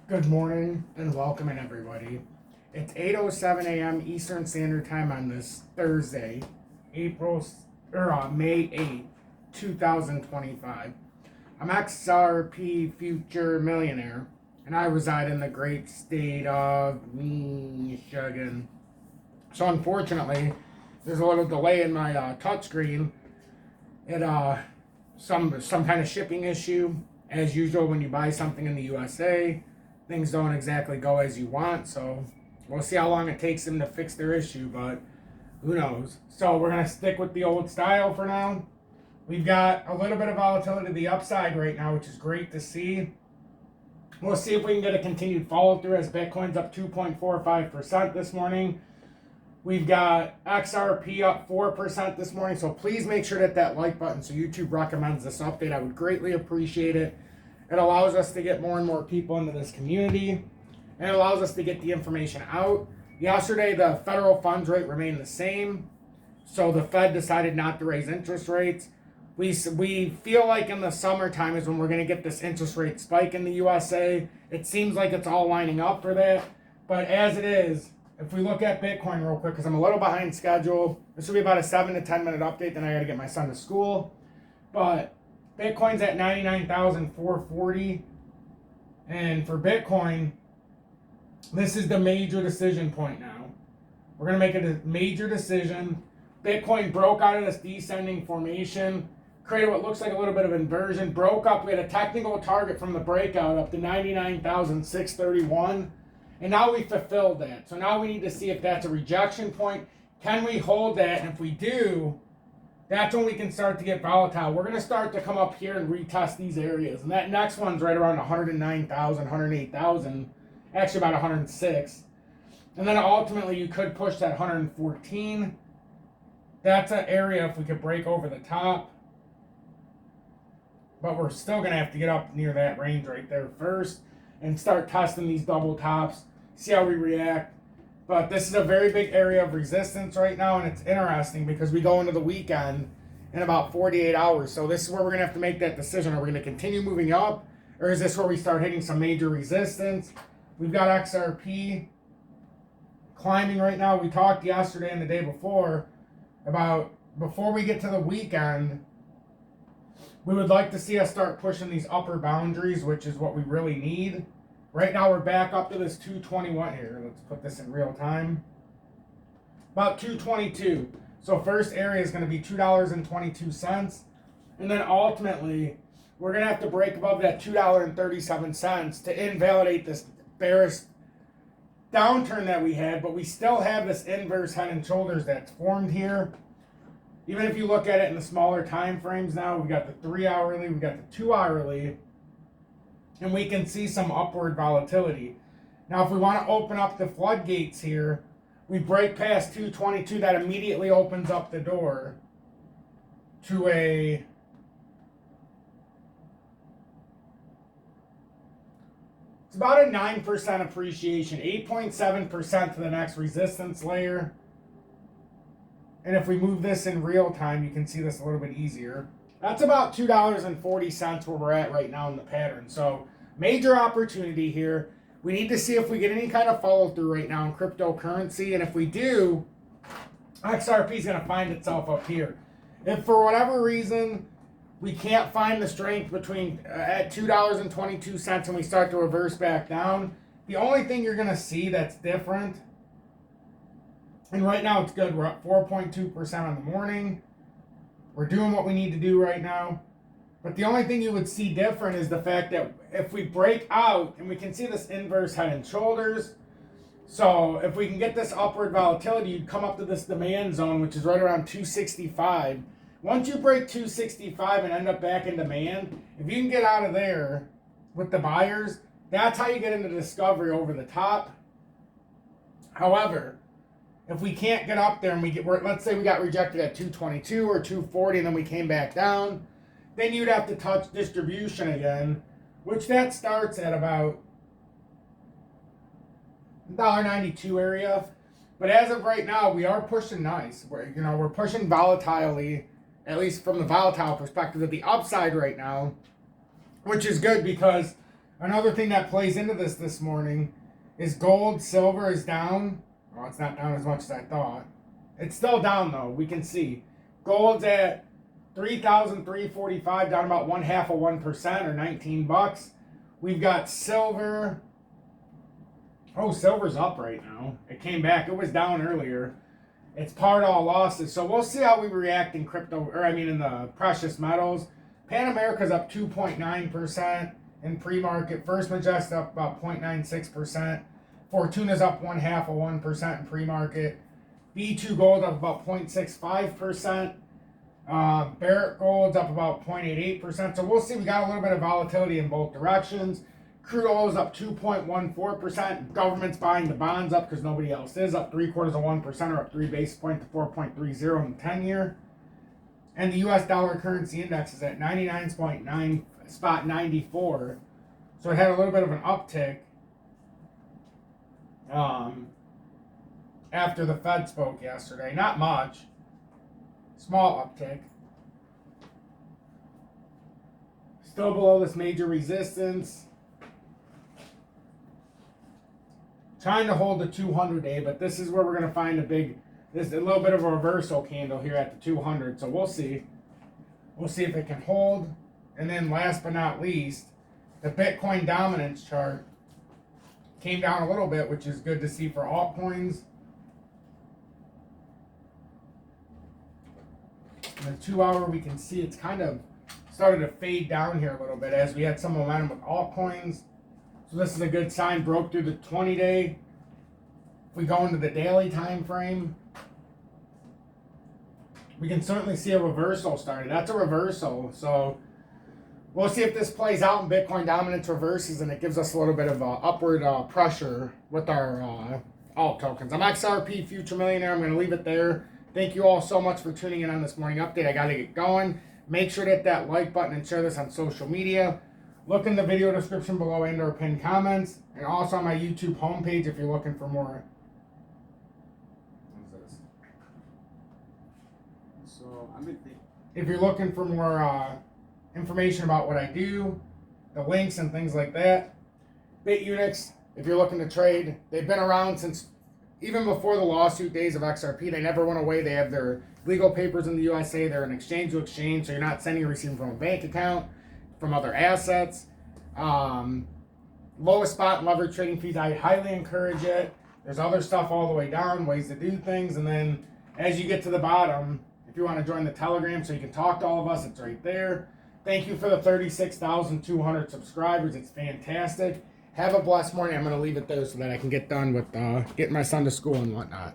Good morning and welcome in everybody. It's 8:07 a.m. Eastern Standard Time on this Thursday, May 8th, 2025. I'm XRP Future Millionaire and I reside in the great state of Michigan. So unfortunately, there's a little delay in my touchscreen. It some kind of shipping issue. As usual, when you buy something in the USA, things don't exactly go as you want, so we'll see how long it takes them to fix their issue, but who knows. So we're going to stick with the old style for now. We've got a little bit of volatility to the upside right now, which is great to see. We'll see if we can get a continued follow through as Bitcoin's up 2.45% this morning. We've got XRP up 4% this morning, so please make sure to hit that like button so YouTube recommends this update. I would greatly appreciate it. It allows us to get more and more people into this community, and it allows us to get the information out. Yesterday, the federal funds rate remained the same, so the Fed decided not to raise interest rates. We feel like in the summertime is when we're going to get this interest rate spike in the USA. It seems like it's all lining up for that, but as it is, if we look at Bitcoin real quick, because I'm a little behind schedule, this will be about a 7 to 10 minute update, then I got to get my son to school. But Bitcoin's at 99,440. And for Bitcoin, this is the major decision point now. We're going to make a major decision. Bitcoin broke out of this descending formation, created what looks like a little bit of inversion, broke up. We had a technical target from the breakout up to 99,631. And now we fulfilled that. So now we need to see if that's a rejection point. Can we hold that? And if we do, that's when we can start to get volatile. We're going to start to come up here and retest these areas. And that next one's right around 109,000, 108,000. Actually about 106. And then ultimately you could push that 114. That's an area if we could break over the top. But we're still going to have to get up near that range right there first and start testing these double tops, see how we react. But this is a very big area of resistance right now, and it's interesting because we go into the weekend in about 48 hours. So this is where we're going to have to make that decision. Are we going to continue moving up, or is this where we start hitting some major resistance? We've got XRP climbing right now. We talked yesterday and the day before about before we get to the weekend, we would like to see us start pushing these upper boundaries, which is what we really need. Right now we're back up to this 221 here. Let's put this in real time. About 222. So first area is going to be $2.22. And then ultimately, we're going to have to break above that $2.37 to invalidate this bearish downturn that we had. But we still have this inverse head and shoulders that's formed here. Even if you look at it in the smaller time frames now, we've got the 3 hourly, we've got the 2 hourly, and we can see some upward volatility. Now, if we want to open up the floodgates here, we break past 222, that immediately opens up the door to it's about a 9% appreciation, 8.7% to the next resistance layer. And if we move this in real time, you can see this a little bit easier. That's about $2.40 where we're at right now in the pattern. So major opportunity here. We need to see if we get any kind of follow through right now in cryptocurrency. And if we do, XRP is going to find itself up here. If for whatever reason we can't find the strength between at $2.22 and we start to reverse back down, the only thing you're going to see that's different, and right now it's good. We're up 4.2% on the morning. We're doing what we need to do right now. But the only thing you would see different is the fact that if we break out, and we can see this inverse head and shoulders. So if we can get this upward volatility, you'd come up to this demand zone, which is right around 265. Once you break 265 and end up back in demand, if you can get out of there with the buyers, that's how you get into discovery over the top. However, if we can't get up there and let's say we got rejected at 222 or 240 and then we came back down, then you'd have to touch distribution again, which that starts at about $1.92 area. But as of right now, we are pushing nice. We're pushing volatilely, at least from the volatile perspective, at the upside right now, which is good because Another thing that plays into this morning is gold. Silver is down. Oh, it's not down as much as I thought. It's still down though. We can see gold's at 3,345, down about 0.5% or 19 bucks. We've got silver. Oh, silver's up right now. It came back. It was down earlier. It's part all losses. So we'll see how we react in crypto, or I mean in the precious metals. Pan America's up 2.9% in pre-market. First Majestic up about 0.96%. Fortuna's up 0.5% in pre-market. B2 Gold up about 0.65%. Barrett Gold's up about 0.88%. So we'll see. We got a little bit of volatility in both directions. Crude oil is up 2.14%. Government's buying the bonds up because nobody else is. Up 0.75%, or up 3 basis points to 4.30 in the 10-year. And the U.S. dollar currency index is at 99.94. So it had a little bit of an uptick after the Fed spoke yesterday. Not much. Small uptick. Still below this major resistance. Trying to hold the 200-day, but this is where we're going to find a little bit of a reversal candle here at the 200. So we'll see. We'll see if it can hold. And then last but not least, the Bitcoin dominance chart came down a little bit, which is good to see for altcoins. In the 2 hour, we can see it's kind of started to fade down here a little bit as we had some momentum with altcoins. So this is a good sign. Broke through the 20-day. If we go into the daily time frame, we can certainly see a reversal started. That's a reversal. So we'll see if this plays out and Bitcoin dominance reverses and it gives us a little bit of upward pressure with our alt tokens. I'm XRP Future Millionaire. I'm going to leave it there. Thank you all so much for tuning in on this morning update. I got to get going. Make sure to hit that like button and share this on social media. Look in the video description below and or pinned comments. And also on my YouTube homepage if you're looking for more. What is this? So, I'm in if you're looking for more information about what I do, the links and things like that. Bitunix, if you're looking to trade, they've been around since even before the lawsuit days of XRP. They never went away. They have their legal papers in the USA. They're an exchange to exchange, so you're not sending or receiving from a bank account, from other assets. Lowest spot and leverage trading fees. I highly encourage it. There's other stuff all the way down, ways to do things, and then as you get to the bottom, if you want to join the Telegram so you can talk to all of us, it's right there. Thank you for the 36,200 subscribers. It's fantastic. Have a blessed morning. I'm going to leave it there so that I can get done with getting my son to school and whatnot.